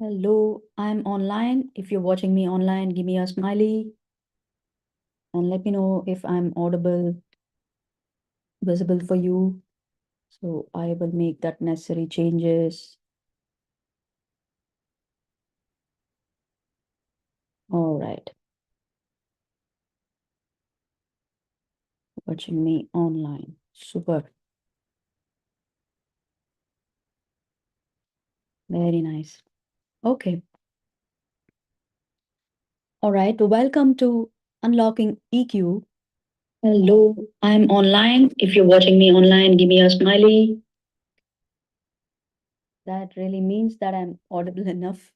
Hello, I'm online. If you're watching me online, give me a smiley and let me know if I'm audible, visible for you. So I will make that necessary changes. All right, watching me online. Super. Very nice. Okay. All right. Welcome to Unlocking EQ. Hello, I'm online. If you're watching me online, give me a smiley. That really means that I'm audible enough.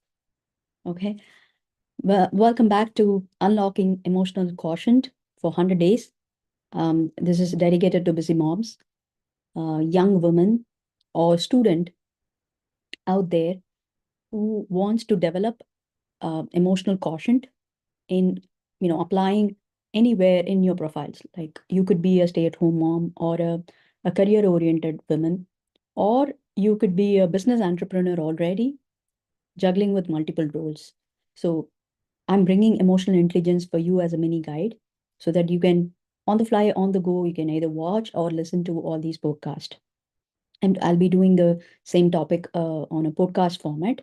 Okay. Well, welcome back to Unlocking Emotional Quotient for 100 Days. This is dedicated to busy moms, young women, or student out there who wants to develop emotional quotient in applying anywhere in your profiles. Like you could be a stay-at-home mom or a career-oriented woman, or you could be a business entrepreneur already, juggling with multiple roles. So I'm bringing emotional intelligence for you as a mini guide so that you can, on the fly, on the go, you can either watch or listen to all these podcasts. And I'll be doing the same topic on a podcast format.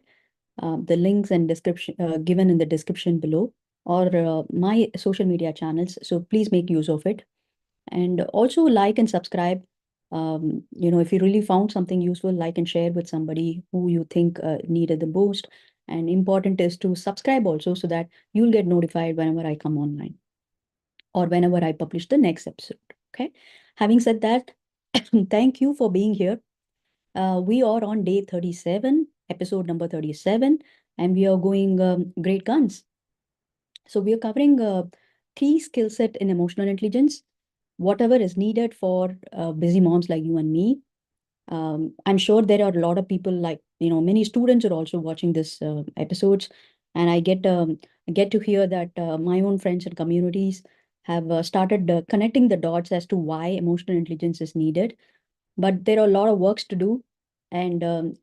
The links and description given in the description below, or my social media channels. So please make use of it, and also like and subscribe. If you really found something useful, like and share with somebody who you think needed the most. And important is to subscribe also so that you'll get notified whenever I come online or whenever I publish the next episode. Okay. Having said that, thank you for being here. We are on day 37, episode number 37, and we are going great guns. So we are covering key skill set in emotional intelligence, whatever is needed for busy moms like you and me. I'm sure there are a lot of people like, many students are also watching this episodes, and I get to hear that my own friends and communities have started connecting the dots as to why emotional intelligence is needed. But there are a lot of works to do, and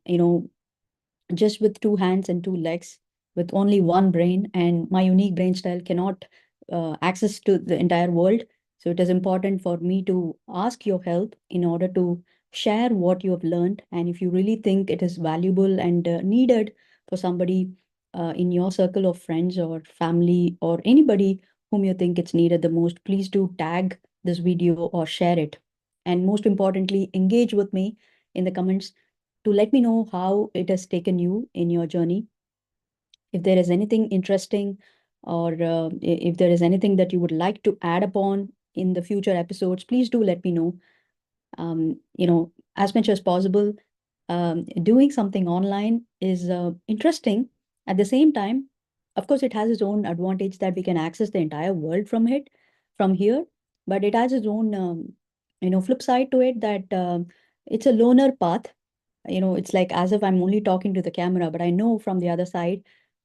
just with two hands and two legs, with only one brain, and my unique brain style cannot access to the entire world. So it is important for me to ask your help in order to share what you have learned. And if you really think it is valuable and needed for somebody in your circle of friends or family or anybody whom you think it's needed the most, please do tag this video or share it. And most importantly, engage with me in the comments to let me know how it has taken you in your journey. If there is anything interesting, or if there is anything that you would like to add upon in the future episodes, please do let me know. As much as possible, doing something online is interesting. At the same time, of course, it has its own advantage that we can access the entire world from here, but it has its own, flip side to it that it's a loner path. It's like as if I'm only talking to the camera, but I know from the other side,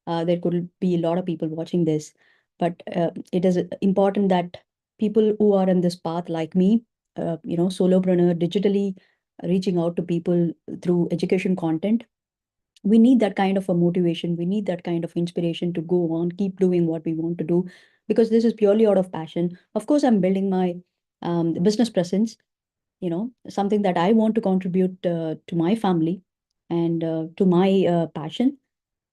there could be a lot of people watching this. But it is important that people who are in this path, like me, solopreneur, digitally reaching out to people through education content, we need that kind of a motivation. We need that kind of inspiration to go on, keep doing what we want to do, because this is purely out of passion. Of course, I'm building my business presence, something that I want to contribute to my family and to my passion.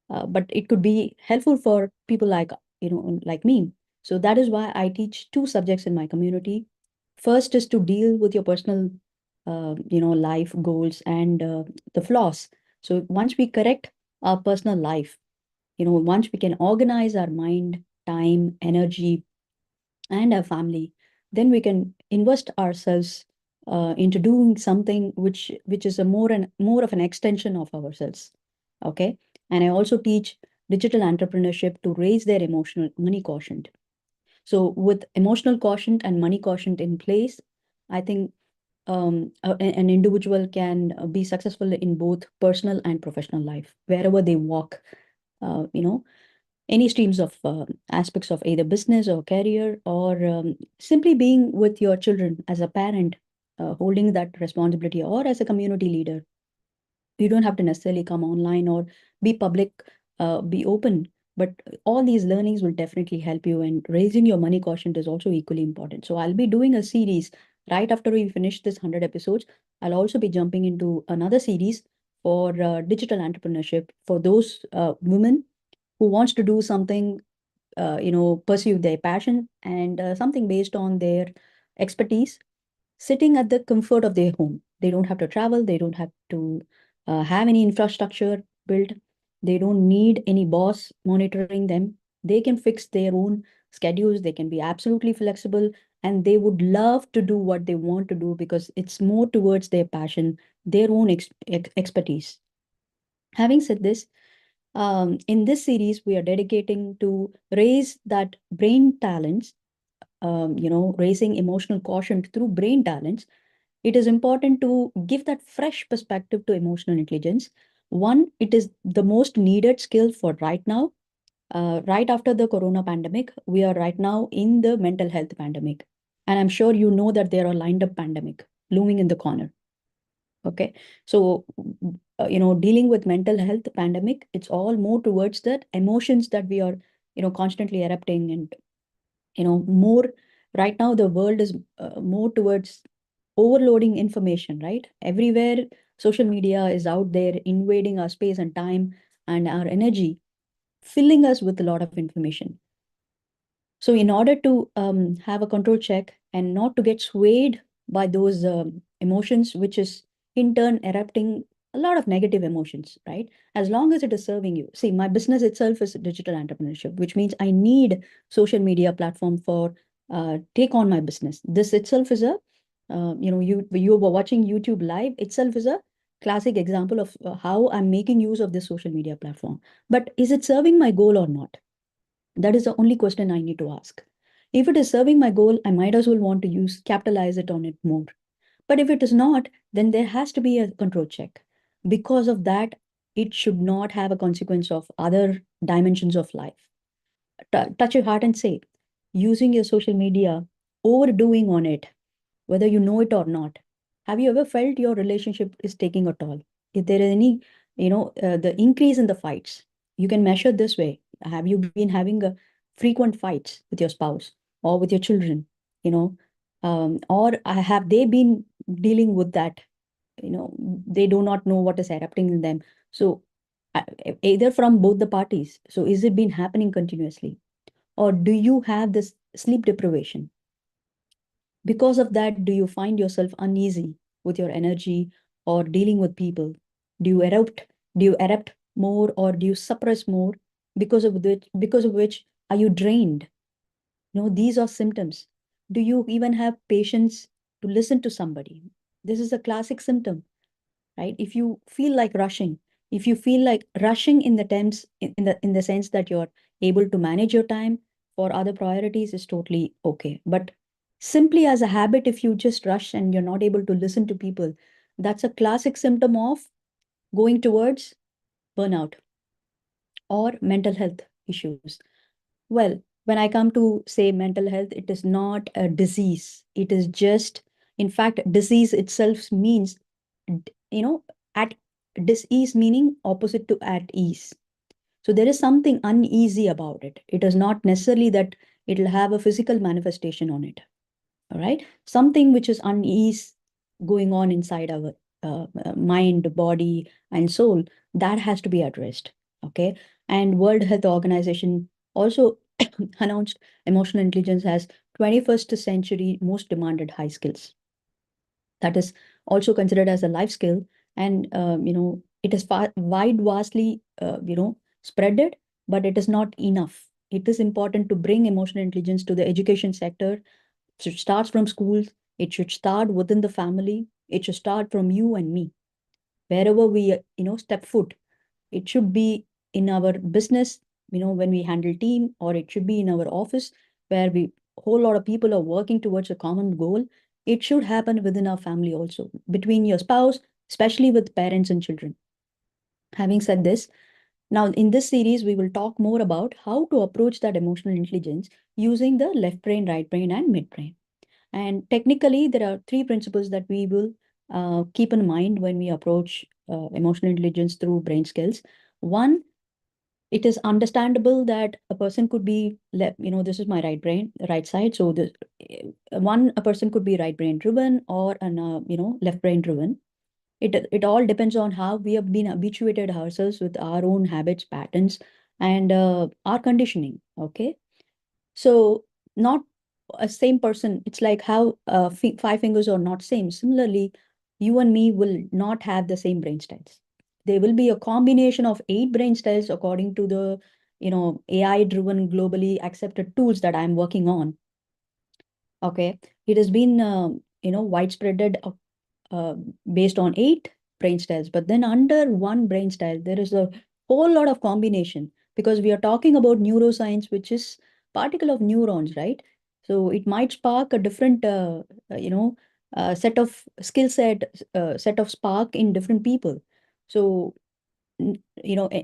But it could be helpful for people like me. So that is why I teach two subjects in my community. First is to deal with your personal, life goals and the flaws. So once we correct our personal life, once we can organize our mind, time, energy, and our family, then we can invest ourselves into doing something which is a more of an extension of ourselves. Okay. And I also teach digital entrepreneurship to raise their emotional money quotient. So with emotional quotient and money quotient in place, I think an individual can be successful in both personal and professional life wherever they walk. uh, you know any streams of aspects of either business or career, or simply being with your children as a parent, holding that responsibility, or as a community leader. You don't have to necessarily come online or be public be open. But all these learnings will definitely help you, and raising your money quotient is also equally important. So I'll be doing a series right after we finish this 100 episodes. I'll also be jumping into another series for digital entrepreneurship for those women who wants to do something, pursue their passion and something based on their expertise, sitting at the comfort of their home. They don't have to travel, they don't have to have any infrastructure built, they don't need any boss monitoring them. They can fix their own schedules, they can be absolutely flexible, and they would love to do what they want to do because it's more towards their passion, their own expertise. Having said this, in this series, we are dedicating to raise that brain talents, raising emotional quotient through brain talents. It is important to give that fresh perspective to emotional intelligence. One, it is the most needed skill for right now. Right after the corona pandemic, we are right now in the mental health pandemic. And I'm sure you know that there are lined up pandemic looming in the corner. Okay. So, dealing with mental health pandemic, it's all more towards that emotions that we are, constantly erupting and, more right now, the world is more towards overloading information, right? Everywhere, social media is out there invading our space and time and our energy, filling us with a lot of information. So, in order to have a control check and not to get swayed by those emotions, which is in turn erupting a lot of negative emotions, right? As long as it is serving you. See, my business itself is digital entrepreneurship, which means I need social media platform for take on my business. This itself is a, you were watching YouTube live itself is a classic example of how I'm making use of this social media platform. But is it serving my goal or not? That is the only question I need to ask. If it is serving my goal, I might as well want to capitalize it on it more. But if it is not, then there has to be a control check. Because of that, it should not have a consequence of other dimensions of life. Touch your heart and say, using your social media, overdoing on it, whether you know it or not. Have you ever felt your relationship is taking a toll? If there is any, the increase in the fights, you can measure this way. Have you been having a frequent fights with your spouse or with your children? You know, or have they been dealing with that? They do not know what is erupting in them. So either from both the parties. So is it been happening continuously, or do you have this sleep deprivation? Because of that, do you find yourself uneasy with your energy or dealing with people? Do you erupt? Do you erupt more or do you suppress more? Because of which are you drained? These are symptoms. Do you even have patience to listen to somebody? This is a classic symptom, right? If you feel like rushing, if you feel like rushing in the terms in the sense that you're able to manage your time for other priorities is totally okay. But simply as a habit, if you just rush and you're not able to listen to people, that's a classic symptom of going towards burnout or mental health issues. Well, when I come to say mental health, it is not a disease. It is just, in fact, disease itself means, you know, at disease meaning opposite to at ease. So there is something uneasy about it. It is not necessarily that it'll have a physical manifestation on it. All right. Something which is unease going on inside our mind, body, and soul, that has to be addressed. Okay. And World Health Organization also announced emotional intelligence as 21st century most demanded high skills. That is also considered as a life skill. And, it is vastly, spreaded, but it is not enough. It is important to bring emotional intelligence to the education sector. So it starts from schools. It should start within the family. It should start from you and me. Wherever we, step foot, it should be in our business, when we handle team, or it should be in our office where we whole lot of people are working towards a common goal. It should happen within our family also, between your spouse, especially with parents and children. Having said this, now in this series, we will talk more about how to approach that emotional intelligence using the left brain, right brain, and midbrain. And technically, there are three principles that we will keep in mind when we approach emotional intelligence through brain skills. One, it is understandable that a person could be this is my right side, so the a person could be right brain driven or an left brain driven. It all depends on how we have been habituated ourselves with our own habits, patterns, and our conditioning. Okay, so not a same person. It's like how five fingers are not same. Similarly, you and me will not have the same brain styles. There will be a combination of 8 brain styles according to the AI driven globally accepted tools that I'm working on. Okay, it has been widespreaded uh, based on 8 brain styles, but then under one brain style there is a whole lot of combination, because we are talking about neuroscience, which is particle of neurons, right? So it might spark a different set of skill set of spark in different people. So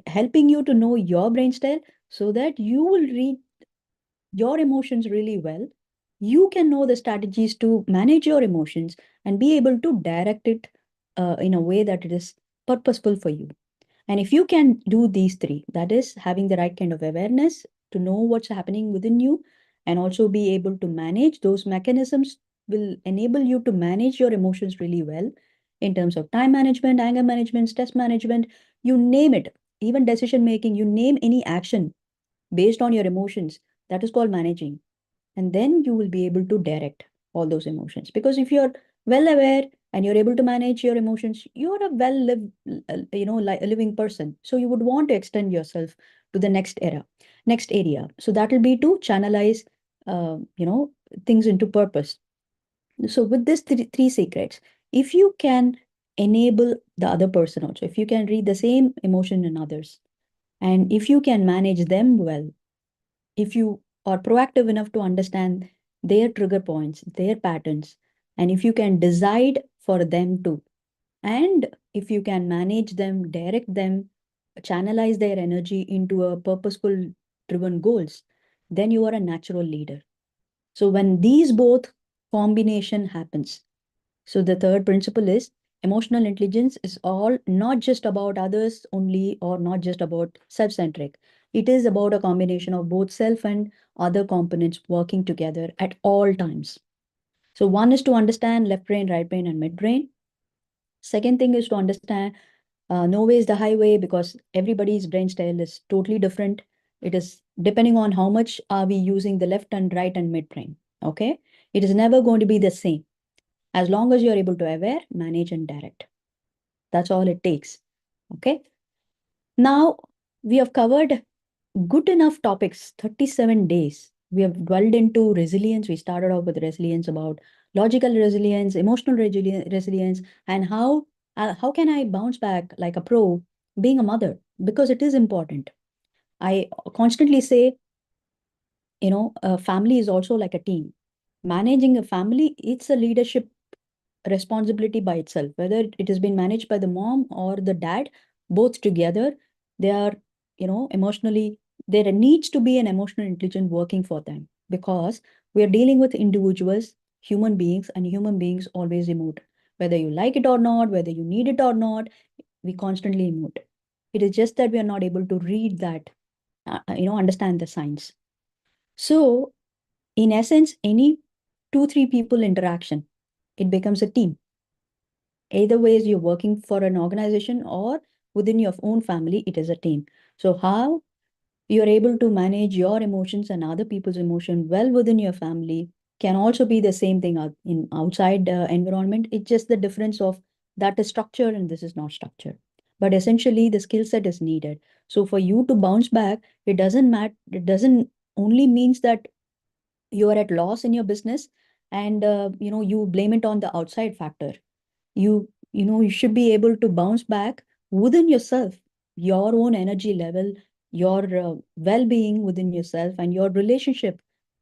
helping you to know your brain style so that you will read your emotions really well. You can know the strategies to manage your emotions and be able to direct it in a way that it is purposeful for you. And if you can do these three, that is having the right kind of awareness to know what's happening within you, and also be able to manage those mechanisms, will enable you to manage your emotions really well in terms of time management, anger management, stress management, you name it, even decision making, you name any action based on your emotions. That is called managing. And then you will be able to direct all those emotions. Because if you're well aware and you're able to manage your emotions, you're a well lived, a living person. So you would want to extend yourself to the next area. So that will be to channelize, things into purpose. So with this three secrets, if you can enable the other person also, if you can read the same emotion in others, and if you can manage them well, if you are proactive enough to understand their trigger points, their patterns, and if you can decide for them too, and if you can manage them, direct them, channelize their energy into a purposeful driven goals, then you are a natural leader. So when these both combination happens, so the third principle is emotional intelligence is all not just about others only, or not just about self-centric. It is about a combination of both self and other components working together at all times. So one is to understand left brain, right brain, and midbrain. Second thing is to understand no way is the highway, because everybody's brain style is totally different. It is depending on how much are we using the left and right and midbrain. Okay, it is never going to be the same as long as you're able to aware, manage, and direct. That's all it takes. Okay. Now we have covered good enough topics, 37 days. We have dwelled into resilience. We started off with resilience, about logical resilience, emotional resilience, and how can I bounce back like a pro being a mother, because it is important. I constantly say, a family is also like a team. Managing a family, it's a leadership responsibility by itself, whether it has been managed by the mom or the dad, both together. They are, emotionally, there needs to be an emotional intelligence working for them, because we are dealing with individuals, human beings, and human beings always emote. Whether you like it or not, whether you need it or not, we constantly emote. It is just that we are not able to read that, understand the signs. So, in essence, any two, three people interaction, it becomes a team. Either ways, you're working for an organization or within your own family, it is a team. So how you're able to manage your emotions and other people's emotion well within your family can also be the same thing out in outside environment. It's just the difference of that is structure and this is not structure. But essentially, the skill set is needed. So for you to bounce back, it doesn't matter. It doesn't only means that you are at loss in your business and you blame it on the outside factor. You should be able to bounce back within yourself, your own energy level, your well-being within yourself, and your relationship.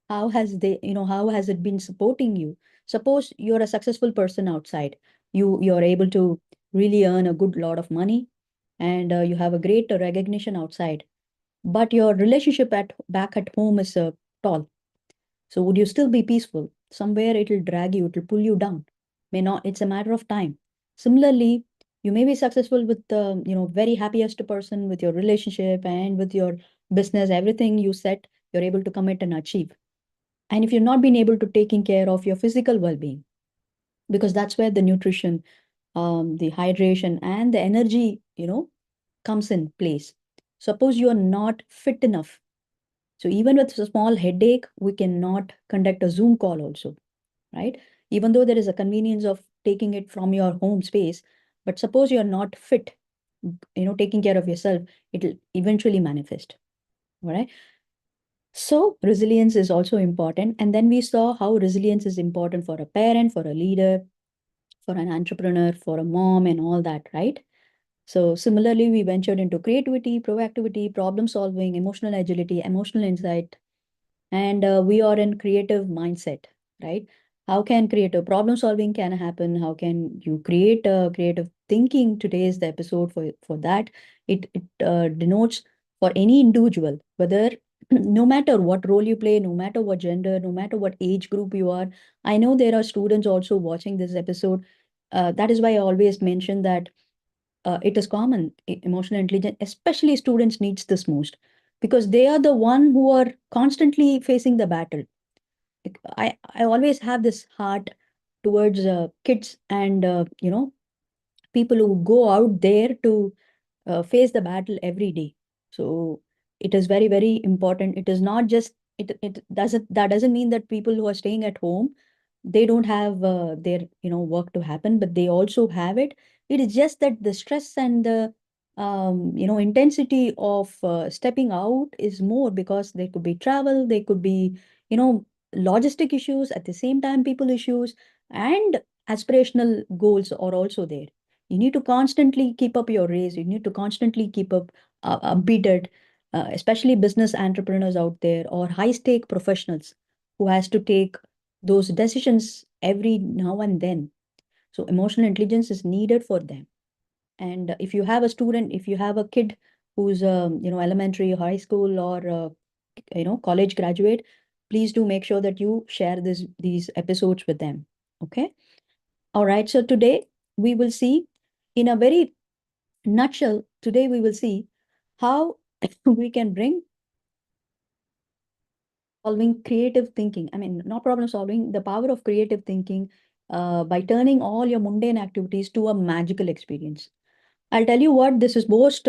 How has it been supporting you? Suppose you're a successful person outside, you're able to really earn a good lot of money, and you have a great recognition outside, but your relationship at back at home is tall. So would you still be peaceful? Somewhere it'll drag you, it'll pull you down. May not, it's a matter of time. Similarly, You may be successful with the, very happiest person with your relationship and with your business, everything you set, you're able to commit and achieve. And if you're not being able to taking care of your physical well-being, because that's where the nutrition, the hydration and the energy, comes in place. Suppose you are not fit enough. So even with a small headache, we cannot conduct a Zoom call also, right? Even though there is a convenience of taking it from your home space, but suppose you're not fit, taking care of yourself, it'll eventually manifest. All right. So resilience is also important. And then we saw how resilience is important for a parent, for a leader, for an entrepreneur, for a mom, and all that, right? So similarly, we ventured into creativity, proactivity, problem solving, emotional agility, emotional insight, and we are in creative mindset, right? How can creative problem solving can happen? How can you create a creative thinking? Today is the episode for that. It denotes for any individual, whether no matter what role you play, no matter what gender, no matter what age group you are. I know there are students also watching this episode. That is why I always mention that it is common. Emotional intelligence, especially students, needs this most, because they are the one who are constantly facing the battle. I always have this heart towards kids and people who go out there to face the battle every day. So it is very, very important. It is not just it doesn't that doesn't mean that people who are staying at home, they don't have their work to happen, but they also have it. It is just that the stress and the intensity of stepping out is more, because there could be travel, there could be logistic issues, at the same time people issues, and aspirational goals are also there. You need to constantly keep up your race. You need to constantly keep up updated, especially business entrepreneurs out there or high stake professionals who has to take those decisions every now and then. So emotional intelligence is needed for them. And if you have a student, if you have a kid who's elementary, high school, or college graduate, please do make sure that you share these episodes with them. Okay. All right. So today we will see, in a very nutshell, today we will see how we can bring solving creative thinking. I mean, not problem solving, the power of creative thinking by turning all your mundane activities to a magical experience. I'll tell you what, this is most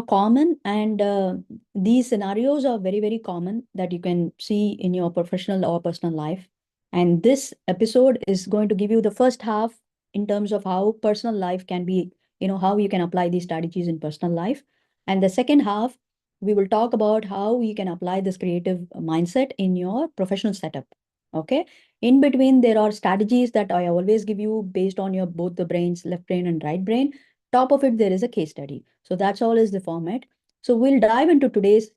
common, and these scenarios are very, very common that you can see in your professional or personal life. And this episode is going to give you the first half in terms of how personal life can be, how you can apply these strategies in personal life. And the second half, we will talk about how you can apply this creative mindset in your professional setup. Okay. In between, there are strategies that I always give you based on your both the brains, left brain and right brain. Top of it, there is a case study. So that's all is the format. So we'll dive into today's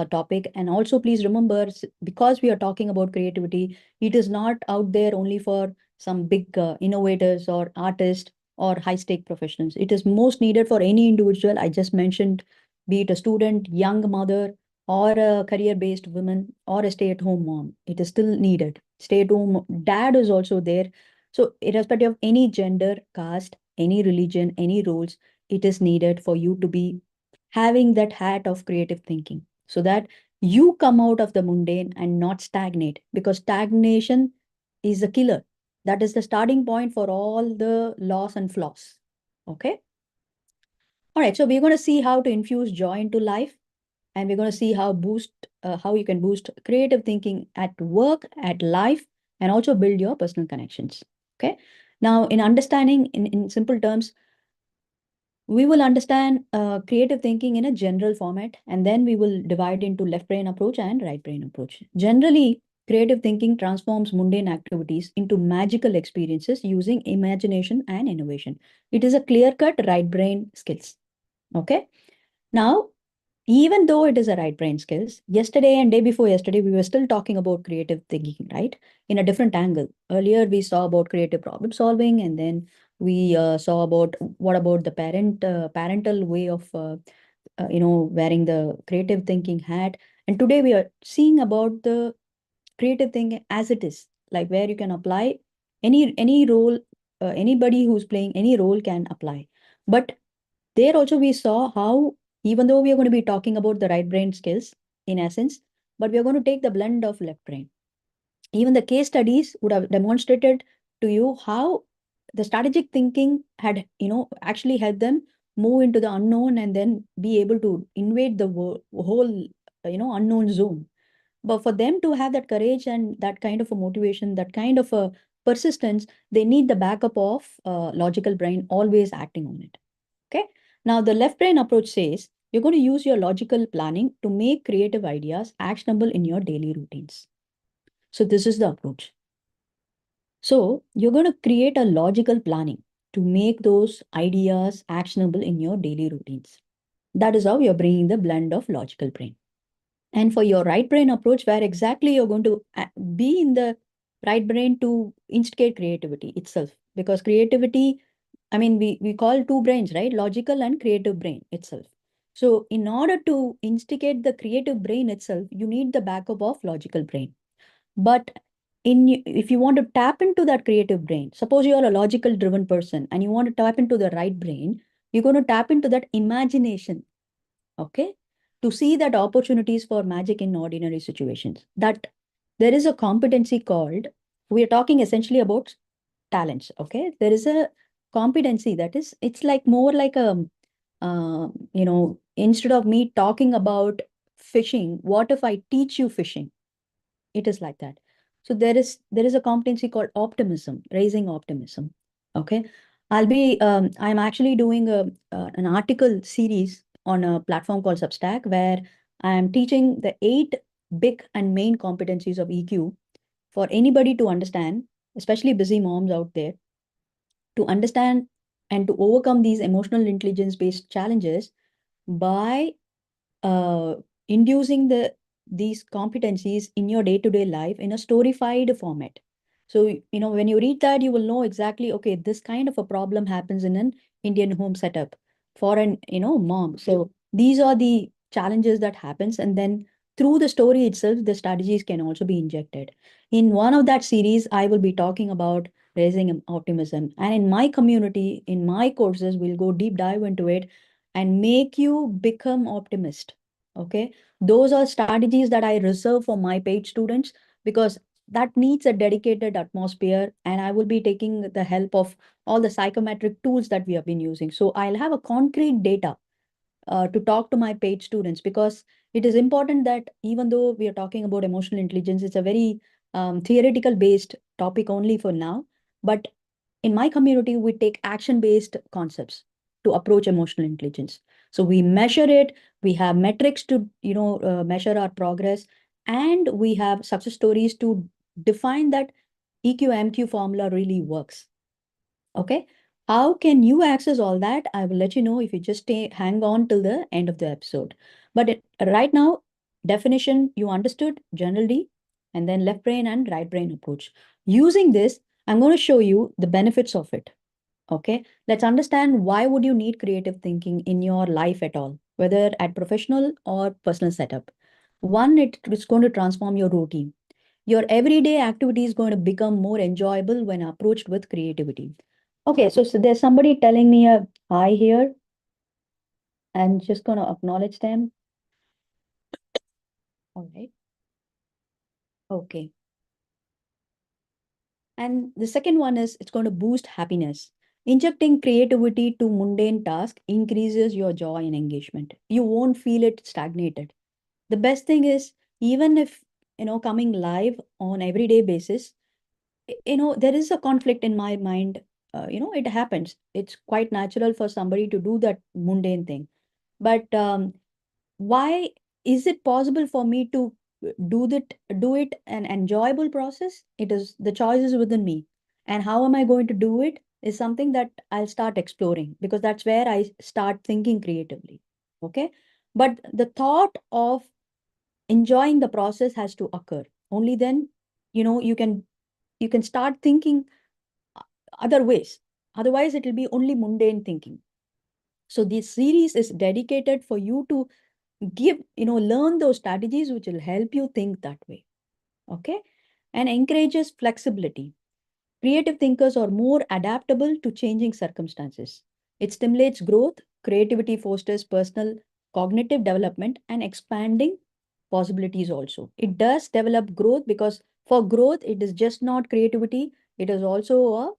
topic. And also, please remember, because we are talking about creativity, it is not out there only for some big innovators or artists or high stake professionals. It is most needed for any individual. I just mentioned, be it a student, young mother, or a career based woman, or a stay at home mom. It is still needed. Stay at home dad is also there. So, irrespective of any gender, caste, any religion, any roles, it is needed for you to be having that hat of creative thinking, so that you come out of the mundane and not stagnate, because stagnation is a killer. That is the starting point for all the loss and flaws. Okay. All right. So we're going to see how to infuse joy into life, and we're going to see how you can boost creative thinking at work, at life, and also build your personal connections. Okay. Now, in understanding, in simple terms, we will understand creative thinking in a general format, and then we will divide into left brain approach and right brain approach. Generally, creative thinking transforms mundane activities into magical experiences using imagination and innovation. It is a clear-cut right brain skills. Okay. Now, even though it is a right brain skills, yesterday and day before yesterday, we were still talking about creative thinking, right? In a different angle. Earlier, we saw about creative problem solving, and then we saw about what about the parental way of, wearing the creative thinking hat. And today we are seeing about the creative thinking as it is, like where you can apply any role anybody who's playing any role can apply. But there also we saw how, even though we are going to be talking about the right brain skills in essence, but we are going to take the blend of left brain. Even the case studies would have demonstrated to you how the strategic thinking had, actually helped them move into the unknown and then be able to invade the whole, unknown zone. But for them to have that courage and that kind of a motivation, that kind of a persistence, they need the backup of logical brain always acting on it. Okay. Now, the left brain approach says you're going to use your logical planning to make creative ideas actionable in your daily routines. So, this is the approach. So, you're going to create a logical planning to make those ideas actionable in your daily routines. That is how you're bringing the blend of logical brain. And for your right brain approach, where exactly you're going to be in the right brain to instigate creativity itself. Because creativity, I mean, we call two brains, right? Logical and creative brain itself. So in order to instigate the creative brain itself, you need the backup of logical brain. But if you want to tap into that creative brain, suppose you're a logical driven person and you want to tap into the right brain, you're going to tap into that imagination. Okay, to see that opportunities for magic in ordinary situations. That there is a competency called, we are talking essentially about talents. Okay, there is a competency that is, it's like more like a, instead of me talking about fishing, what if I teach you fishing? It is like that. So there is a competency called optimism, raising optimism. Okay, I'm actually doing an article series on a platform called Substack, where I am teaching the 8 big and main competencies of EQ for anybody to understand, especially busy moms out there, to understand and to overcome these emotional intelligence based challenges by uh, inducing these competencies in your day-to-day life in a storified format. So, when you read that, you will know exactly, okay, this kind of a problem happens in an Indian home setup for an, mom. So these are the challenges that happens. And then through the story itself, the strategies can also be injected. In one of that series, I will be talking about raising optimism. And in my community, in my courses, we'll go deep dive into it and make you become optimist. Okay, those are strategies that I reserve for my paid students, because that needs a dedicated atmosphere, and I will be taking the help of all the psychometric tools that we have been using. So I'll have a concrete data to talk to my paid students, because it is important that even though we are talking about emotional intelligence, it's a very theoretical based topic only for now. But in my community, we take action based concepts to approach emotional intelligence. So we measure it, we have metrics to measure our progress, and we have success stories to define that EQ-MQ formula really works. Okay, how can you access all that? I will let you know if you just hang on till the end of the episode. But right now, definition you understood generally, and then left brain and right brain approach. Using this, I'm going to show you the benefits of it. Okay, let's understand, why would you need creative thinking in your life at all, whether at professional or personal setup. One, it's going to transform your routine. Your everyday activity is going to become more enjoyable when approached with creativity. Okay, so there's somebody telling me a hi here. I'm just going to acknowledge them. All right. Okay. And the second one is, it's going to boost happiness. Injecting creativity to mundane tasks increases your joy and engagement. You won't feel it stagnated. The best thing is, even if, coming live on everyday basis, there is a conflict in my mind. It happens. It's quite natural for somebody to do that mundane thing. But why is it possible for me to do it an enjoyable process? It is, the choice is within me. And how am I going to do it is something that I'll start exploring, because that's where I start thinking creatively. Okay. But the thought of enjoying the process has to occur. Only then, you can start thinking other ways. Otherwise, it will be only mundane thinking. So this series is dedicated for you to learn those strategies which will help you think that way. Okay. And encourages flexibility. Creative thinkers are more adaptable to changing circumstances. It stimulates growth, creativity fosters personal cognitive development, and expanding possibilities also. It does develop growth because for growth, it is just not creativity, it is also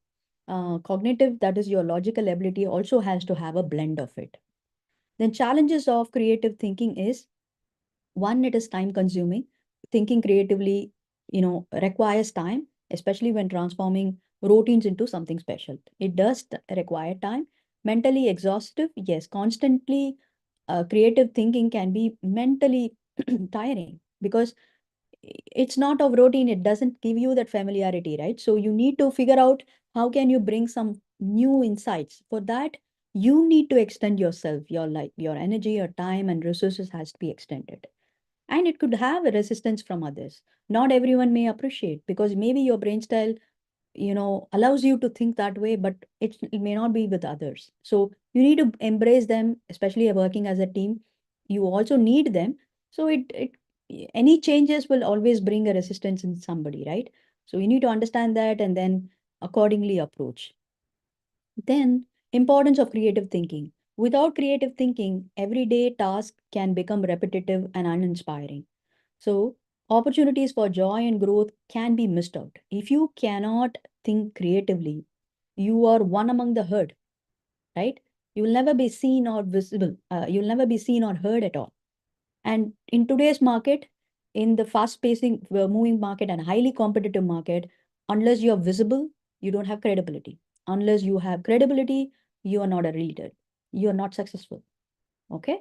a cognitive, that is your logical ability, also has to have a blend of it. Then, challenges of creative thinking is one, it is time consuming. Thinking creatively, requires time, especially when transforming routines into something special. It does require time. Mentally exhaustive, yes, constantly creative thinking can be mentally tiring because it's not of routine, it doesn't give you that familiarity, right? So you need to figure out how can you bring some new insights. For that, you need to extend yourself, your like your energy, your time and resources has to be extended, and it could have a resistance from others. Not everyone may appreciate because maybe your brain style allows you to think that way, but it may not be with others. So you need to embrace them, especially working as a team. You also need them. So it any changes will always bring a resistance in somebody, right? So you need to understand that and then accordingly approach. Then, importance of creative thinking. Without creative thinking, everyday tasks can become repetitive and uninspiring. So, opportunities for joy and growth can be missed out. If you cannot think creatively, you are one among the herd, right? You will never be seen or visible. You'll never be seen or heard at all. And in today's market, in the fast-pacing, moving market and highly competitive market, unless you're visible, you don't have credibility. Unless you have credibility, you are not a leader. You are not successful. Okay.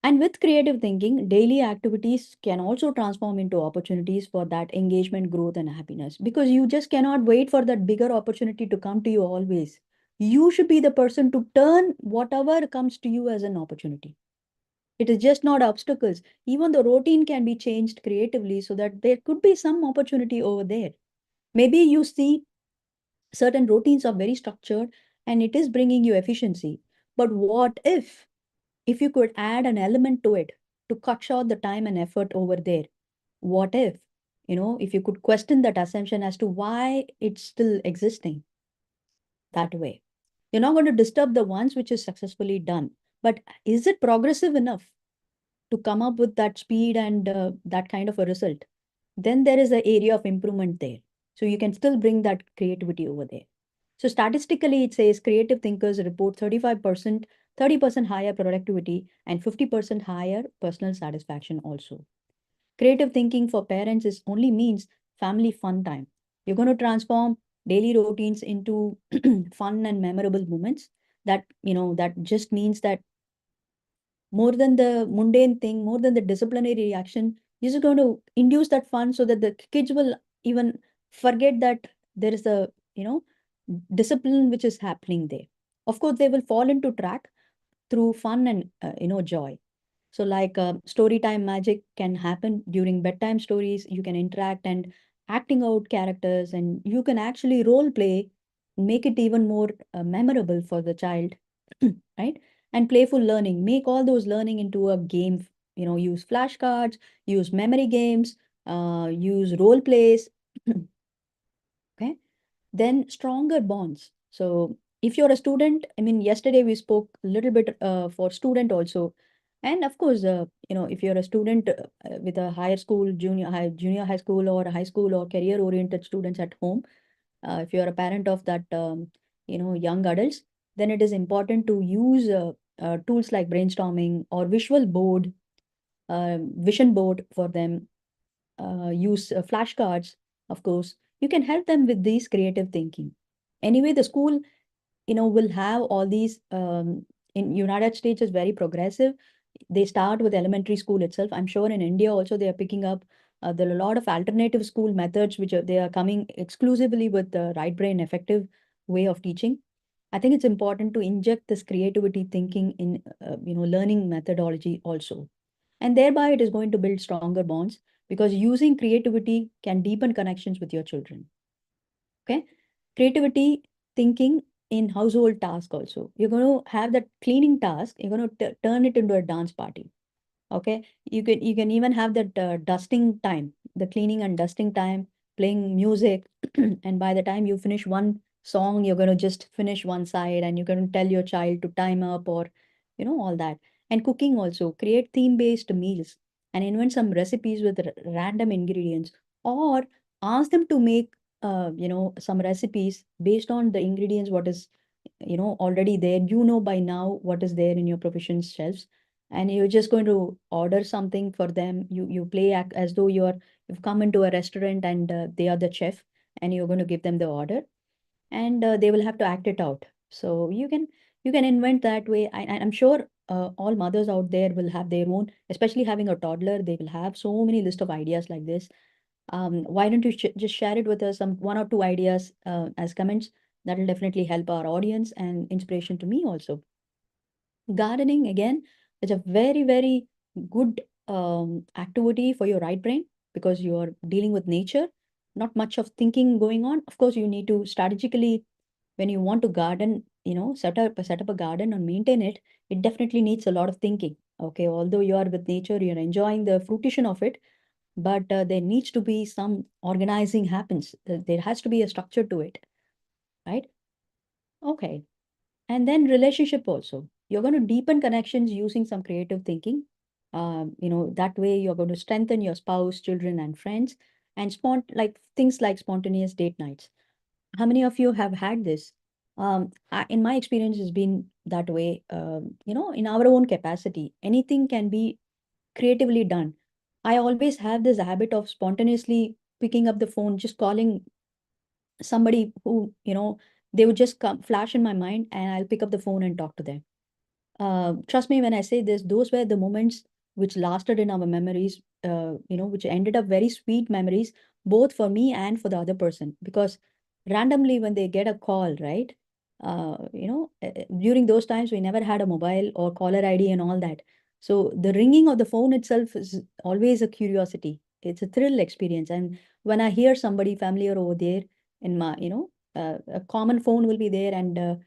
And with creative thinking, daily activities can also transform into opportunities for that engagement, growth, and happiness because you just cannot wait for that bigger opportunity to come to you always. You should be the person to turn whatever comes to you as an opportunity. It is just not obstacles. Even the routine can be changed creatively so that there could be some opportunity over there. Maybe you see certain routines are very structured and it is bringing you efficiency. But what if you could add an element to it to cut short the time and effort over there? What if you could question that assumption as to why it's still existing that way? You're not going to disturb the ones which is successfully done. But is it progressive enough to come up with that speed and that kind of a result? Then there is an area of improvement there. So you can still bring that creativity over there. So statistically, it says creative thinkers report 35%, 30% higher productivity and 50% higher personal satisfaction also. Creative thinking for parents is only means family fun time. You're going to transform daily routines into fun and memorable moments. That just means that more than the mundane thing, more than the disciplinary action, you're just going to induce that fun so that the kids will even forget that there is a, discipline which is happening there. Of course, they will fall into track through fun and, joy. So like story time magic can happen during bedtime stories. You can interact and acting out characters and you can actually role play, make it even more memorable for the child, right? And playful learning, make all those learning into a game, use flashcards, use memory games, use role plays. Okay. Then stronger bonds. So if you're a student, I mean, yesterday we spoke a little bit for student also. And of course, if you're a student with a higher school, junior high school or high school or career oriented students at home, if you're a parent of that, young adults, then it is important to use tools like brainstorming or visual board, vision board for them, use flashcards, of course. You can help them with these creative thinking. Anyway, the school, will have all these, in United States is very progressive. They start with elementary school itself. I'm sure in India also they are picking up, there are a lot of alternative school methods which they are coming exclusively with the right brain effective way of teaching. I think it's important to inject this creativity thinking in, learning methodology also. And thereby it is going to build stronger bonds because using creativity can deepen connections with your children. Okay. Creativity thinking in household task also. You're going to have that cleaning task. You're going to turn it into a dance party. Okay. You can even have that dusting time, the cleaning and dusting time. playing music, and by the time you finish one song, you're going to just finish one side, and you're going to tell your child to time up, or all that. And cooking also, create theme-based meals and invent some recipes with random ingredients, or ask them to make some recipes based on the ingredients what is already there. By now what is there in your provision shelves, and you're just going to order something for them. You play act as though you've come into a restaurant, and they are the chef, and you're going to give them the order, and they will have to act it out. So you can invent that way. I'm sure all mothers out there will have their own, especially having a toddler, they will have so many list of ideas like this. Why don't you just share it with us, some one or two ideas as comments? That will definitely help our audience and inspiration to me also. Gardening, again, is a very, very good activity for your right brain, because you're dealing with nature, not much of thinking going on. Of course, you need to strategically, when you want to garden, set up a garden and maintain it, it definitely needs a lot of thinking. Okay, although you are with nature, you're enjoying the fruition of it, but there needs to be some organizing happens. There has to be a structure to it, right? Okay. And then relationship also. You're going to deepen connections using some creative thinking. That way you're going to strengthen your spouse, children, and friends, and things like spontaneous date nights. How many of you have had this? In my experience, has been that way. In our own capacity, anything can be creatively done. I always have this habit of spontaneously picking up the phone, just calling somebody who, they would just come flash in my mind, and I'll pick up the phone and talk to them. Trust me when I say this, those were the moments which lasted in our memories, which ended up very sweet memories, both for me and for the other person. Because randomly, when they get a call, right? During those times, we never had a mobile or caller ID and all that. So the ringing of the phone itself is always a curiosity. It's a thrill experience. And when I hear somebody familiar over there in my, a common phone will be there, and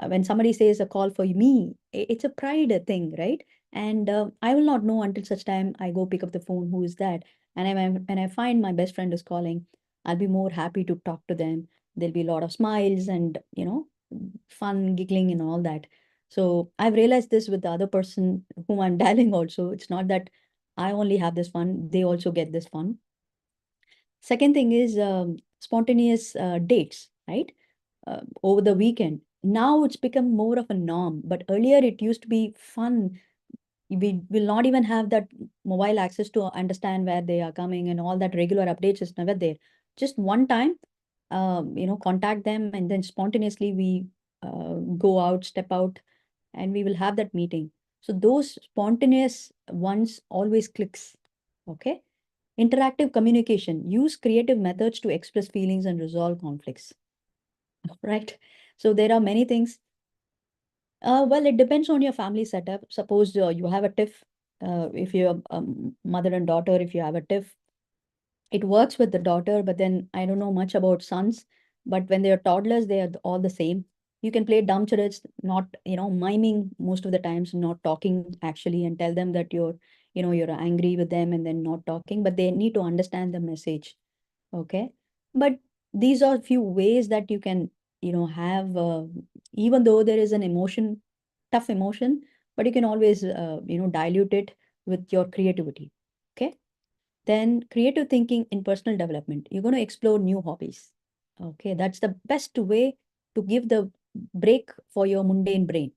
when somebody says a call for me, it's a pride thing, right? And I will not know until such time I go pick up the phone, who is that? And when I find my best friend is calling, I'll be more happy to talk to them. There'll be a lot of smiles and, fun, giggling, and all that. So I've realized this with the other person whom I'm dialing also. It's not that I only have this fun, they also get this fun. Second thing is spontaneous dates, right? Over the weekend. Now it's become more of a norm, but earlier it used to be fun. We will not even have that mobile access to understand where they are coming, and all that regular updates is never there. Just one time, contact them, and then spontaneously we go out, step out, and we will have that meeting. So those spontaneous ones always clicks. Okay. Interactive communication. Use creative methods to express feelings and resolve conflicts. Right. So there are many things. Well, it depends on your family setup. Suppose you have a tiff, if you're mother and daughter, if you have a tiff, it works with the daughter, but then I don't know much about sons. But when they're toddlers, they are all the same. You can play dumb charades, not, miming most of the times, not talking actually, and tell them that you're angry with them, and then not talking, but they need to understand the message. Okay. But these are few ways that you can, have, even though there is an emotion, tough emotion, but you can always, dilute it with your creativity. Okay. Then creative thinking in personal development. You're going to explore new hobbies. Okay. That's the best way to give the break for your mundane brain.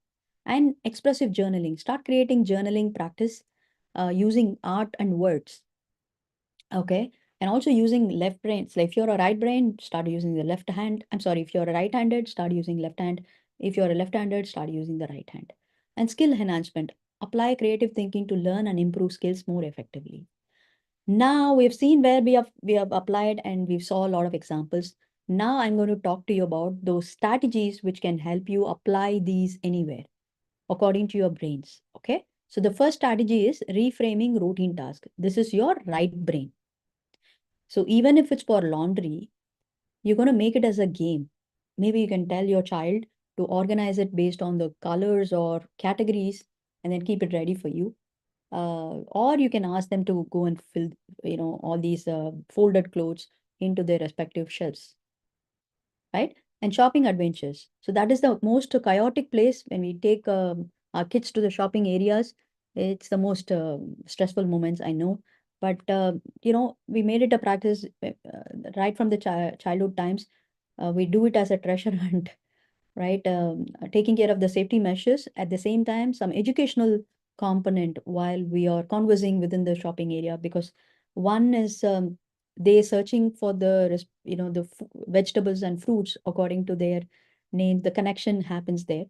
And expressive journaling. Start creating journaling practice using art and words. Okay. And also using left brain. So if you're a right brain, start using the left hand. I'm sorry, if you're a right-handed, start using left hand. If you're a left-handed, start using the right hand. And skill enhancement. Apply creative thinking to learn and improve skills more effectively. Now we've seen where we have applied, and we saw a lot of examples. Now I'm going to talk to you about those strategies which can help you apply these anywhere according to your brains. Okay. So the first strategy is reframing routine task. This is your right brain. So even if it's for laundry, you're going to make it as a game. Maybe you can tell your child to organize it based on the colors or categories, and then keep it ready for you. Or you can ask them to go and fill, all these folded clothes. into their respective shelves, right? And shopping adventures. So that is the most chaotic place when we take our kids to the shopping areas. It's the most stressful moments, I know. But, we made it a practice right from the childhood times. We do it as a treasure hunt, right? Taking care of the safety measures, at the same time, some educational component while we are conversing within the shopping area, because one is they searching for the the vegetables and fruits according to their name. The connection happens there.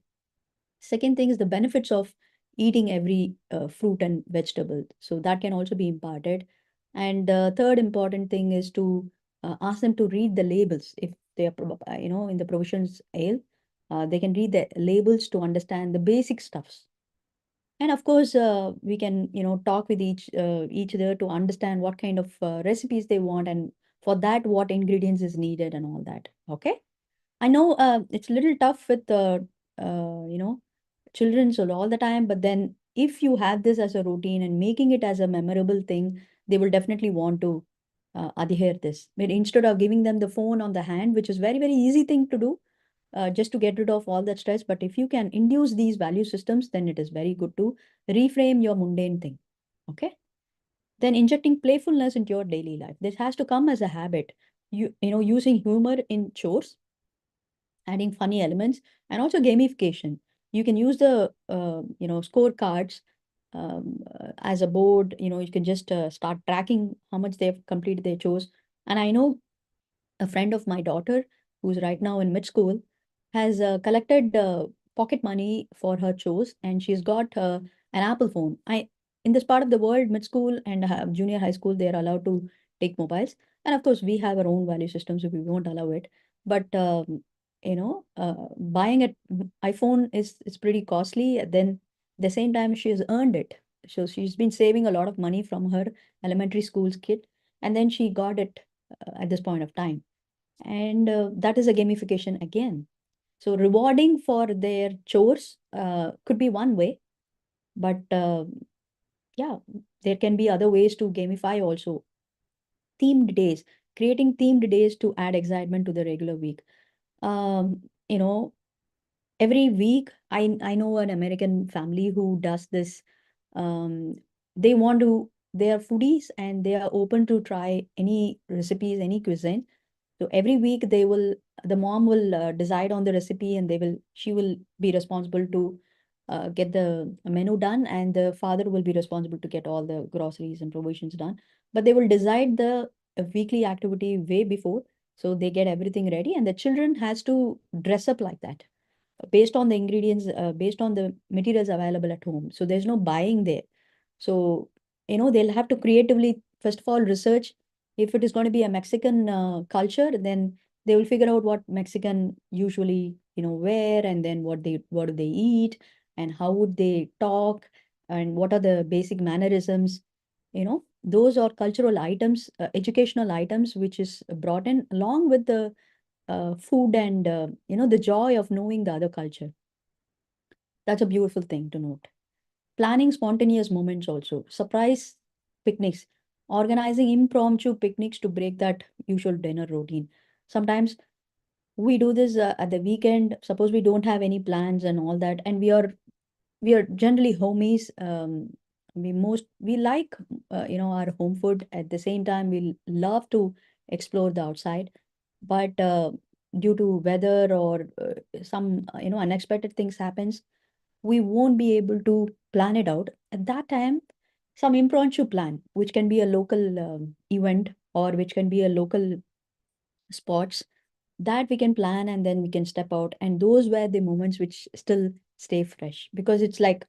Second thing is the benefits of eating every fruit and vegetable. So that can also be imparted. And third important thing is to ask them to read the labels. If they are, in the provisions ale, they can read the labels to understand the basic stuffs. And of course, we can, talk with each other to understand what kind of recipes they want, and for that, what ingredients is needed and all that. Okay. I know it's a little tough with children so all the time, but then if you have this as a routine and making it as a memorable thing, they will definitely want to adhere this. But instead of giving them the phone on the hand, which is very, very easy thing to do, just to get rid of all that stress. But if you can induce these value systems, then it is very good to reframe your mundane thing. Okay. Then injecting playfulness into your daily life. This has to come as a habit. Using humor in chores, adding funny elements, and also gamification. You can use the scorecards as a board. You can just start tracking how much they've completed their chores. And I know a friend of my daughter, who's right now in mid school, has collected pocket money for her chores, and she's got an Apple phone. I In this part of the world, mid school and junior high school, they are allowed to take mobiles, and of course, we have our own value systems, so we won't allow it. But buying an iPhone is pretty costly. Then, at the same time, she has earned it, so she's been saving a lot of money from her elementary school's kid, and then she got it at this point of time. And that is a gamification again. So rewarding for their chores could be one way, but yeah, there can be other ways to gamify also. Themed days, creating themed days to add excitement to the regular week. Um, you know, every week, I know an American family who does this. Um, they want to, they are foodies and they are open to try any recipes, any cuisine. So every week the mom will decide on the recipe, and she will be responsible to get the menu done, and the father will be responsible to get all the groceries and provisions done. But they will decide the weekly activity way before, so they get everything ready, and the children has to dress up like that based on the ingredients, based on the materials available at home. So there's no buying there. So, they'll have to creatively, first of all, research. If it is going to be a Mexican culture, then they will figure out what Mexican usually, wear, and then what do they eat, and how would they talk, and what are the basic mannerisms. Those are cultural items, educational items, which is brought in along with the food and the joy of knowing the other culture. That's a beautiful thing to note. Planning spontaneous moments also, surprise picnics, organizing impromptu picnics to break that usual dinner routine. Sometimes we do this at the weekend. Suppose we don't have any plans and all that, and we are generally homies. We like our home food. At the same time, we love to explore the outside, but due to weather or some unexpected things happens, we won't be able to plan it out at that time. Some impromptu plan, which can be a local event, or which can be a local spots, that we can plan, and then we can step out, and those were the moments which still stay fresh, because it's like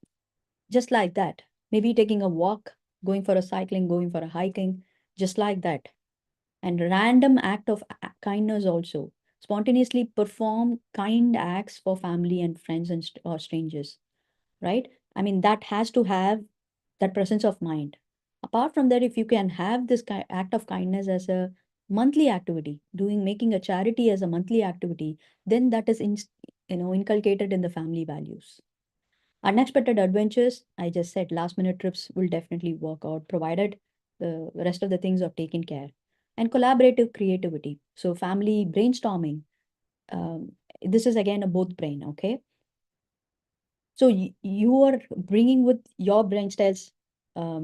just like that. Maybe taking a walk, going for a cycling, going for a hiking, just like that. And random act of kindness also. Spontaneously perform kind acts for family and friends and or strangers, right? I mean, that has to have that presence of mind. Apart from that, if you can have this act of kindness as a monthly activity, making a charity as a monthly activity, then that is inculcated in the family values. Unexpected adventures, I just said last minute trips will definitely work out, provided the rest of the things are taken care. and collaborative creativity. So family brainstorming. This is again a both brain, okay? So you are bringing with your brain styles, uh,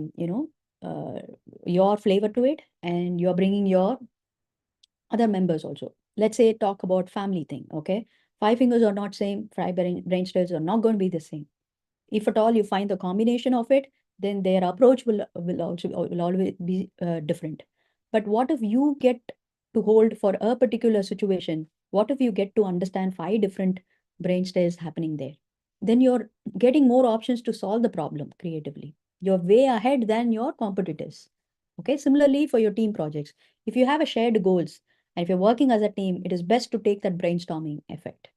your flavor to it, and you're bringing your other members also. Let's say talk about family thing, okay? Five fingers are not same, five brain styles are not going to be the same. If at all you find the combination of it, then their approach will always be different. But what if you get to hold for a particular situation? What if you get to understand five different brain styles happening there? Then you're getting more options to solve the problem creatively. You're way ahead than your competitors. Okay. Similarly, for your team projects, if you have a shared goals and if you're working as a team, it is best to take that brainstorming effect.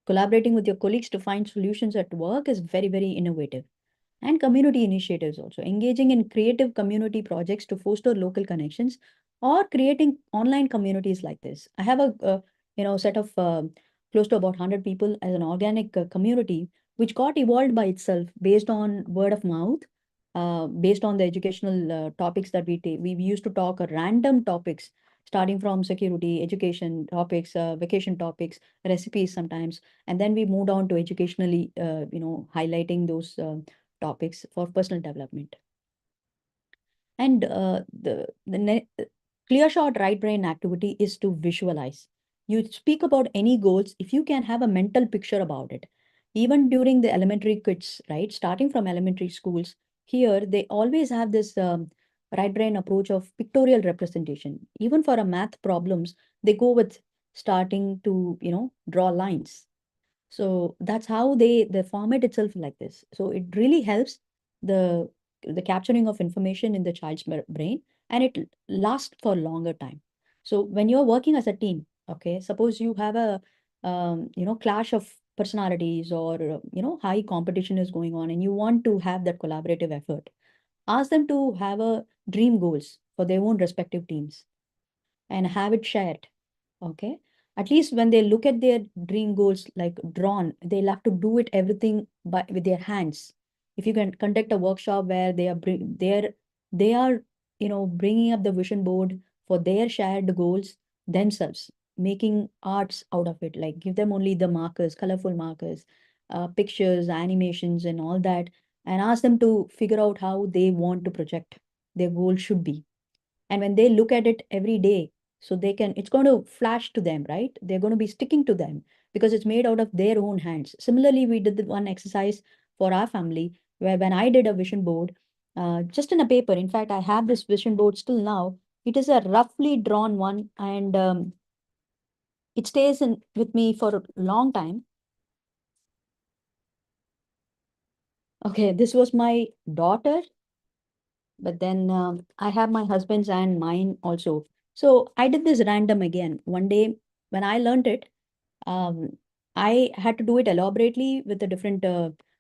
Collaborating with your colleagues to find solutions at work is very, very innovative. And community initiatives also, engaging in creative community projects to foster local connections or creating online communities like this. I have a set of close to about 100 people as an organic community, which got evolved by itself based on word of mouth, based on the educational topics that we take. We used to talk random topics starting from security, education topics, vacation topics, recipes sometimes, and then we moved on to educationally, highlighting those topics for personal development. And clear shot right brain activity is to visualize. You speak about any goals if you can have a mental picture about it. Even during the elementary kids, right? Starting from elementary schools, here they always have this right brain approach of pictorial representation. Even for a math problems, they go with starting to, draw lines. So that's how they format itself like this. So it really helps the the capturing of information in the child's brain, and it lasts for longer time. So when you're working as a team, okay, suppose you have a clash of personalities, or high competition is going on and you want to have that collaborative effort, ask them to have a dream goals for their own respective teams and have it shared. Okay. At least when they look at their dream goals like drawn, they'll have to do it everything by with their hands. If you can conduct a workshop where they are bringing up the vision board for their shared goals themselves, making arts out of it, like give them only the markers, colorful markers, pictures, animations, and all that, and ask them to figure out how they want to project their goal should be. And when they look at it every day, so they can, it's going to flash to them, right? They're going to be sticking to them because it's made out of their own hands. Similarly, we did the one exercise for our family where when I did a vision board, just in a paper, in fact I have this vision board still now. It is a roughly drawn one, and it stays in with me for a long time. Okay, this was my daughter, but then I have my husband's and mine also. So I did this random again. One day when I learned it, um, I had to do it elaborately with the different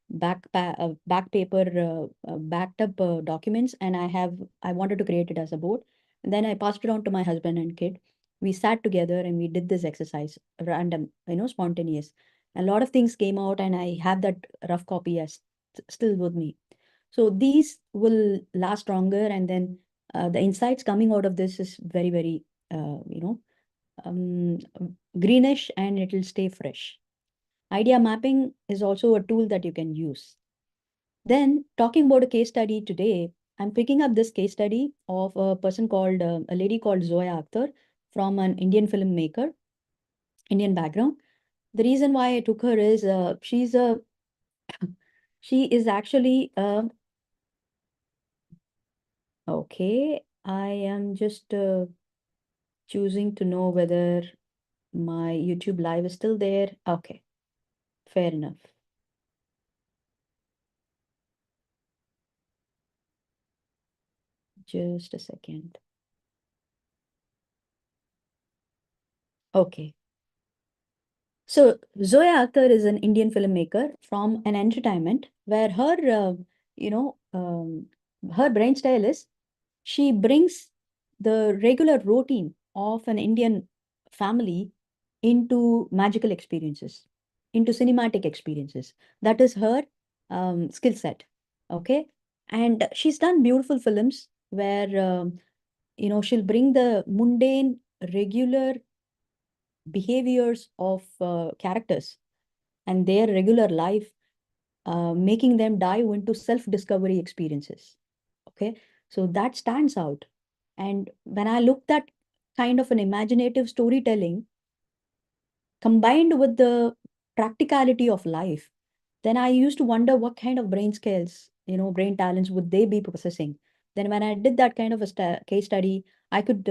back paper, backed up documents, and I wanted to create it as a board. And then I passed it on to my husband and kid. We sat together and we did this exercise, random, spontaneous. A lot of things came out, and I have that rough copy as still with me. So these will last longer, and then the insights coming out of this is very, very, um, greenish, and it'll stay fresh. Idea mapping is also a tool that you can use. Then, talking about a case study today, I'm picking up this case study of a lady called Zoya Akhtar from an Indian filmmaker, Indian background. The reason why I took her is she is actually okay. I am just choosing to know whether my YouTube live is still there. Okay, fair enough. Just a second. Okay. So Zoya Akhtar is an Indian filmmaker from an entertainment where you know, her brain style is she brings the regular routine of an Indian family into magical experiences, into cinematic experiences. That is her skill set. Okay. And she's done beautiful films where she'll bring the mundane, regular behaviors of characters and their regular life, making them dive into self-discovery experiences. Okay, so that stands out. And when I looked at kind of an imaginative storytelling combined with the practicality of life, then I used to wonder what kind of brain skills, brain talents would they be possessing. Then when I did that kind of a case study, I could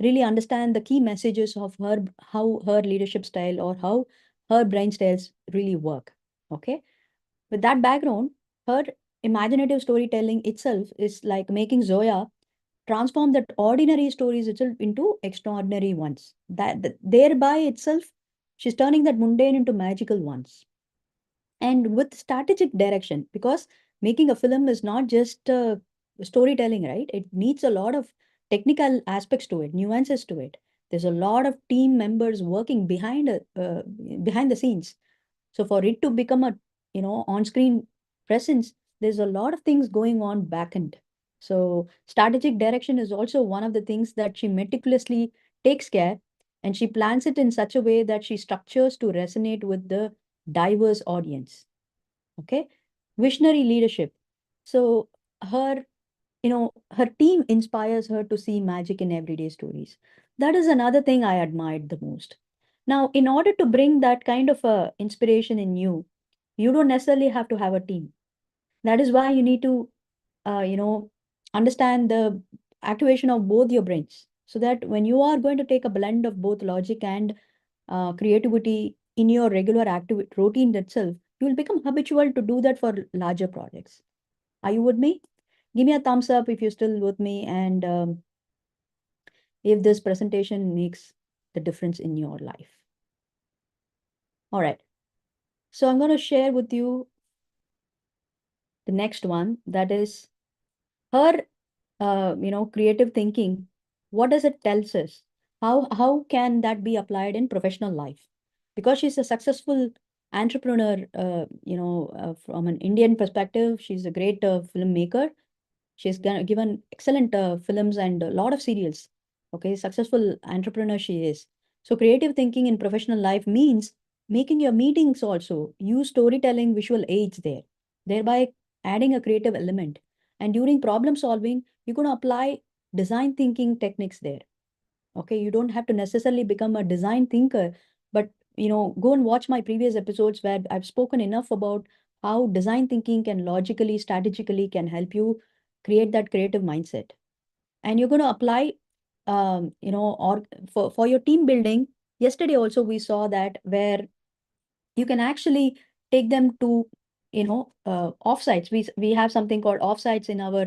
really understand the key messages of her, how her leadership style or how her brain styles really work. Okay, with that background, her imaginative storytelling itself is like making Zoya transform that ordinary stories itself into extraordinary ones. That thereby itself, she's turning that mundane into magical ones. And with strategic direction, because making a film is not just storytelling, right? It needs a lot of technical aspects to it, nuances to it. There's a lot of team members working behind the scenes. So for it to become a on-screen presence, there's a lot of things going on back end. So strategic direction is also one of the things that she meticulously takes care, and she plans it in such a way that she structures to resonate with the diverse audience. Okay, visionary leadership. So her her team inspires her to see magic in everyday stories. That is another thing I admired the most. Now, in order to bring that kind of inspiration in you, you don't necessarily have to have a team. That is why you need to, understand the activation of both your brains, so that when you are going to take a blend of both logic and creativity in your regular active routine itself, you will become habitual to do that for larger projects. Are you with me? Give me a thumbs up if you're still with me, and if this presentation makes the difference in your life. All right. So I'm going to share with you the next one, that is her, creative thinking. What does it tells us? How can that be applied in professional life? Because she's a successful entrepreneur, from an Indian perspective, she's a great filmmaker. She's given excellent films and a lot of serials. Okay, successful entrepreneur she is. So creative thinking in professional life means making your meetings also use storytelling visual aids there, thereby adding a creative element. And during problem solving, you're going to apply design thinking techniques there. Okay, you don't have to necessarily become a design thinker, but go and watch my previous episodes where I've spoken enough about how design thinking can logically, strategically can help you create that creative mindset. And you're going to apply, or for your team building. Yesterday also we saw that where you can actually take them to, offsites. We have something called offsites in our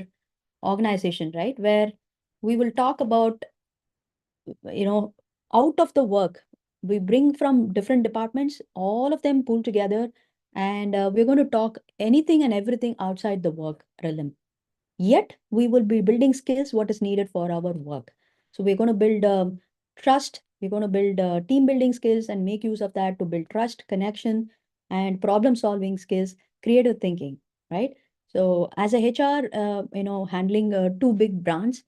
organization, right? Where we will talk about, you know, out of the work. We bring from different departments, all of them pulled together, and we're going to talk anything and everything outside the work realm. Yet we will be building skills what is needed for our work. So we're going to build trust. We're going to build team building skills and make use of that to build trust, connection, and problem solving skills, creative thinking, right? So as a HR, handling two big brands,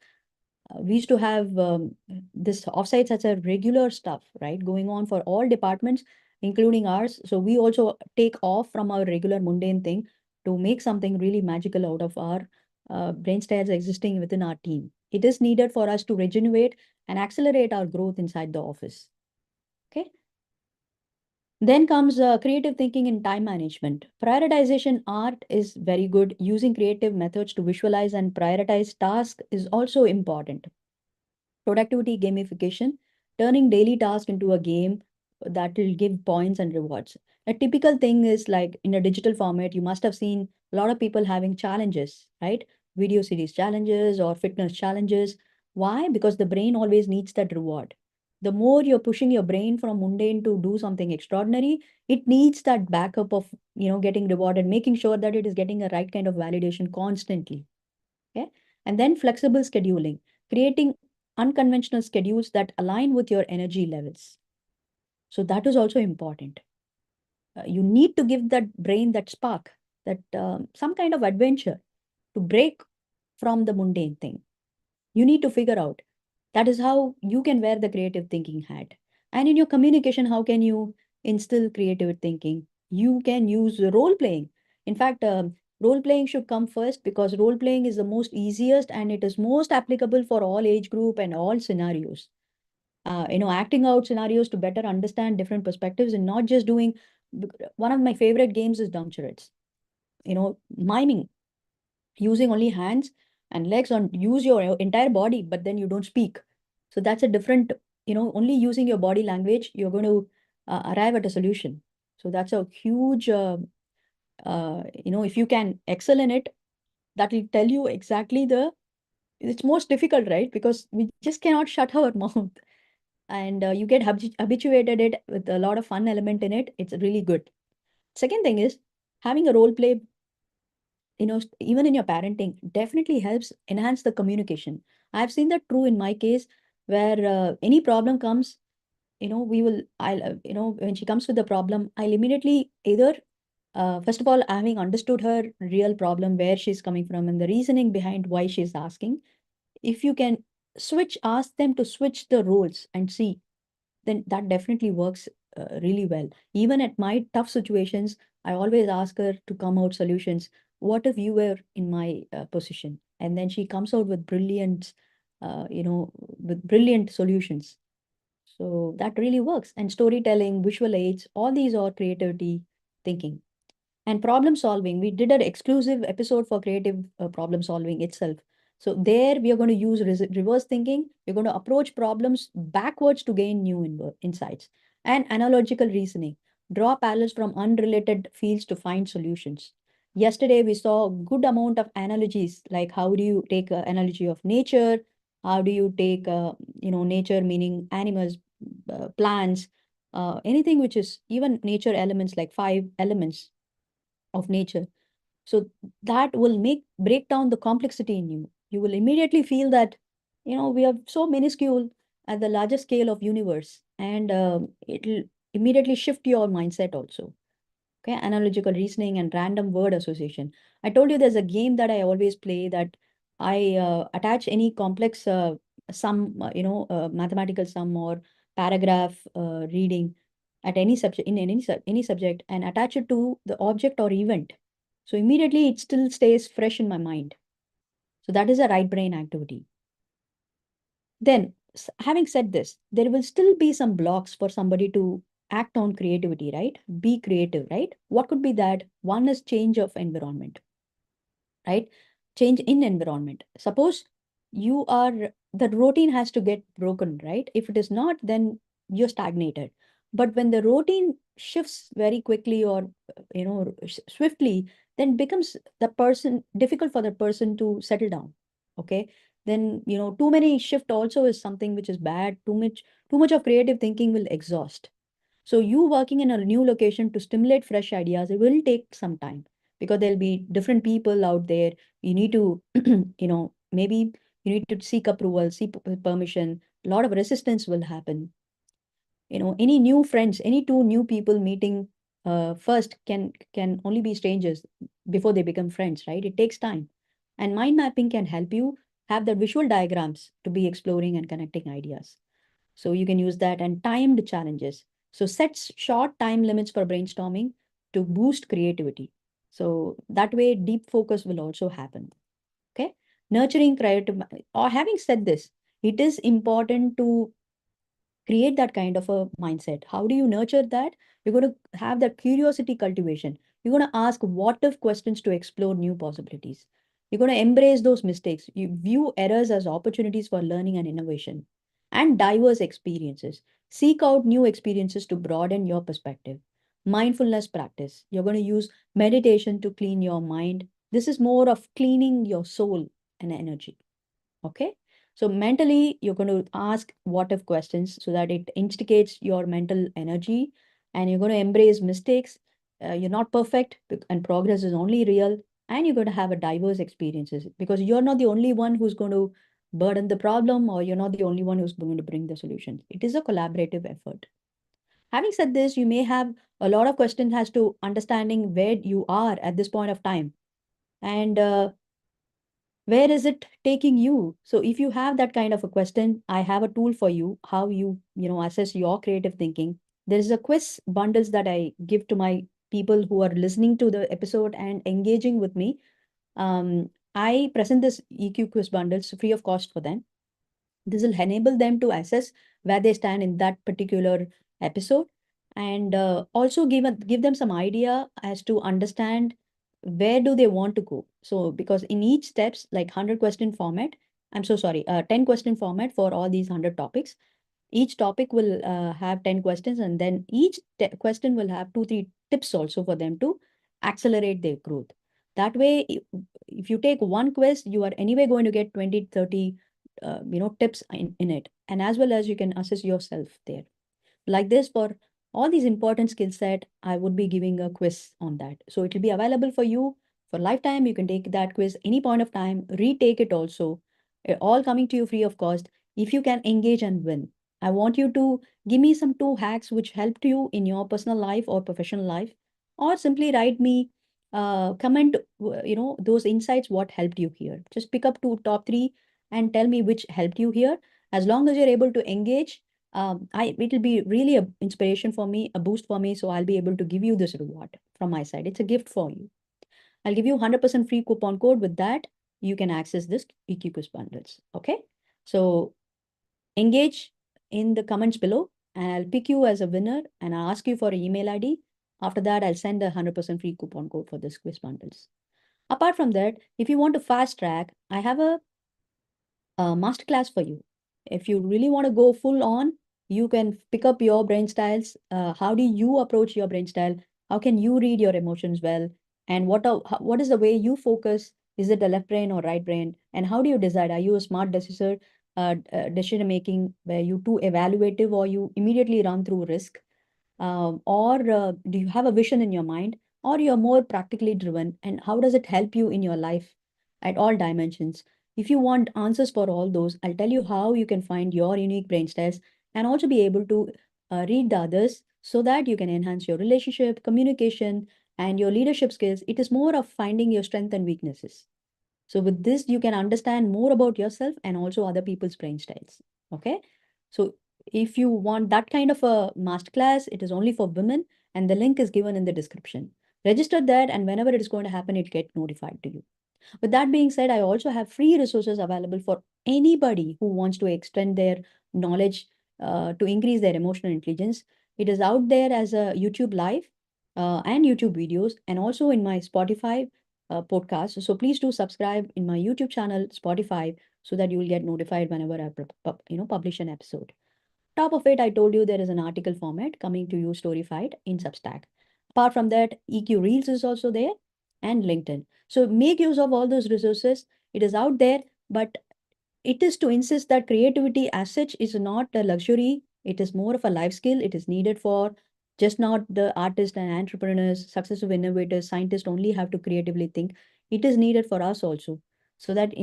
we used to have this offsites as a regular stuff, right, going on for all departments, including ours. So we also take off from our regular mundane thing to make something really magical out of our brain styles existing within our team. It is needed for us to regenerate and accelerate our growth inside the office. Okay. Then comes creative thinking in time management. Prioritization art is very good. Using creative methods to visualize and prioritize tasks is also important. Productivity gamification, turning daily task into a game that will give points and rewards. A typical thing is like in a digital format, you must have seen a lot of people having challenges, right? Video series challenges or fitness challenges. Why? Because the brain always needs that reward. The more you're pushing your brain from mundane to do something extraordinary, it needs that backup of, getting rewarded, making sure that it is getting a right kind of validation constantly. Okay. And then flexible scheduling, creating unconventional schedules that align with your energy levels. So that is also important. You need to give that brain that spark, that some kind of adventure to break from the mundane thing. You need to figure out. That is how you can wear the creative thinking hat. And in your communication, how can you instill creative thinking? You can use role playing. In fact, role playing should come first because role playing is the most easiest and it is most applicable for all age group and all scenarios. Acting out scenarios to better understand different perspectives and not just doing. One of my favorite games is dumb charades. Miming, using only hands and legs, on use your entire body, but then you don't speak. So that's a different, only using your body language, you're going to arrive at a solution. So that's a huge, if you can excel in it, that will tell you exactly it's most difficult, right? Because we just cannot shut our mouth. And you get habituated it with a lot of fun element in it. It's really good. Second thing is having a role play, even in your parenting, definitely helps enhance the communication. I've seen that true in my case, where any problem comes, when she comes with the problem, I'll immediately either, first of all, having understood her real problem, where she's coming from, and the reasoning behind why she's asking. If you can ask them to switch the roles and see, then that definitely works really well. Even at my tough situations, I always ask her to come out solutions. What if you were in my position? And then she comes out with brilliant solutions. So that really works. And storytelling, visual aids, all these are creativity thinking. And problem solving, we did an exclusive episode for creative problem solving itself. So there we are going to use reverse thinking. We're going to approach problems backwards to gain new insights. And analogical reasoning, draw parallels from unrelated fields to find solutions. Yesterday we saw a good amount of analogies, like how do you take an analogy of nature, how do you take nature meaning animals, plants, anything which is even nature elements, like 5 elements of nature. So that will break down the complexity in you. You will immediately feel that, we are so minuscule at the larger scale of universe, and it'll immediately shift your mindset also. Okay, analogical reasoning and random word association. I told you there's a game that I always play, that I attach any complex sum, mathematical sum or paragraph reading at any subject, in any subject, and attach it to the object or event. So immediately it still stays fresh in my mind. So that is a right brain activity. Then, having said this, there will still be some blocks for somebody to act on creativity, right? Be creative, right? What could be that? One is change of environment, right? Change in environment. Suppose the routine has to get broken, right? If it is not, then you're stagnated. But when the routine shifts very quickly or, swiftly, then becomes the person difficult for the person to settle down. Okay. Then, too many shift also is something which is bad. Too much of creative thinking will exhaust. So you working in a new location to stimulate fresh ideas, it will take some time because there'll be different people out there. You need to, maybe you need to seek approval, seek permission. A lot of resistance will happen. Any new friends, any two new people meeting first can only be strangers before they become friends, right? It takes time. And mind mapping can help you have the visual diagrams to be exploring and connecting ideas. So you can use that, and timed challenges. So set short time limits for brainstorming to boost creativity. So that way, deep focus will also happen. Okay. Nurturing creative, or having said this, it is important to create that kind of a mindset. How do you nurture that? You're going to have that curiosity cultivation. You're going to ask what if questions to explore new possibilities. You're going to embrace those mistakes. You view errors as opportunities for learning and innovation and diverse experiences. Seek out new experiences to broaden your perspective. Mindfulness practice. You're going to use meditation to clean your mind. This is more of cleaning your soul and energy. Okay. So mentally, you're going to ask what if questions so that it instigates your mental energy, and you're going to embrace mistakes. You're not perfect and progress is only real. And you're going to have a diverse experiences because you're not the only one who's going to burden the problem, or you're not the only one who's going to bring the solution. It is a collaborative effort. Having said this, you may have a lot of questions as to understanding where you are at this point of time. And Where is it taking you? So if you have that kind of a question, I have a tool for you, how you assess your creative thinking. There is a quiz bundles that I give to my people who are listening to the episode and engaging with me. I present this EQ quiz bundles free of cost for them. This will enable them to assess where they stand in that particular episode, and also give them some idea as to understand where do they want to go. So because in each steps, like 100 question format, I'm so sorry, 10 question format for all these 100 topics. Each topic will have 10 questions, and then each question will have 2 3 tips also for them to accelerate their growth. That way, if you take one quiz, you are anyway going to get 20 30 tips in it, and as well as you can assess yourself there. Like this, for all these important skill set, I would be giving a quiz on that. So it will be available for you for lifetime. You can take that quiz any point of time, retake it also, all coming to you free of cost. If you can engage and win, I want you to give me some two hacks which helped you in your personal life or professional life, or simply write me comment, those insights, what helped you here. Just pick up two top three and tell me which helped you here. As long as you're able to engage, it'll be really a inspiration for me, a boost for me. So I'll be able to give you this reward from my side. It's a gift for you. I'll give you 100% free coupon code. With that, you can access this EQ quiz bundles. Okay. So engage in the comments below, and I'll pick you as a winner and I'll ask you for an email ID. After that, I'll send a 100% free coupon code for this quiz bundles. Apart from that, if you want to fast track, I have a masterclass for you. If you really want to go full on, you can pick up your brain styles. How do you approach your brain style? How can you read your emotions well? And what is the way you focus? Is it the left brain or right brain? And how do you decide? Are you a smart decision making where you too evaluative, or you immediately run through risk? Or do you have a vision in your mind, or you're more practically driven, and how does it help you in your life at all dimensions? If you want answers for all those, I'll tell you how you can find your unique brain styles and also be able to read the others so that you can enhance your relationship, communication, and your leadership skills. It is more of finding your strengths and weaknesses. So with this, you can understand more about yourself and also other people's brain styles. Okay. So if you want that kind of a masterclass, it is only for women, and the link is given in the description. Register that, and whenever it is going to happen, it get notified to you. With that being said, I also have free resources available for anybody who wants to extend their knowledge to increase their emotional intelligence. It is out there as a YouTube live and YouTube videos, and also in my Spotify podcast. So please do subscribe in my YouTube channel, Spotify, so that you will get notified whenever I publish an episode. Top of it, I told you there is an article format coming to you Storyfied in Substack. Apart from that, EQ Reels is also there, and LinkedIn. So make use of all those resources. It is out there, but it is to insist that creativity as such is not a luxury. It is more of a life skill. It is needed for just not the artists and entrepreneurs, successful innovators, scientists only have to creatively think. It is needed for us also, so that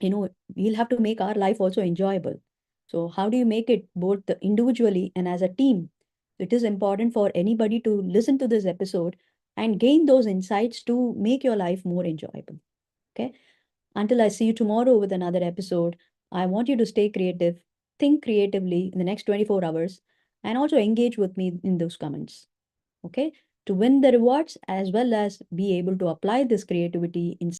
we'll have to make our life also enjoyable. So how do you make it both individually and as a team? It is important for anybody to listen to this episode and gain those insights to make your life more enjoyable. Okay. Until I see you tomorrow with another episode, I want you to stay creative, think creatively in the next 24 hours, and also engage with me in those comments. Okay. To win the rewards as well as be able to apply this creativity in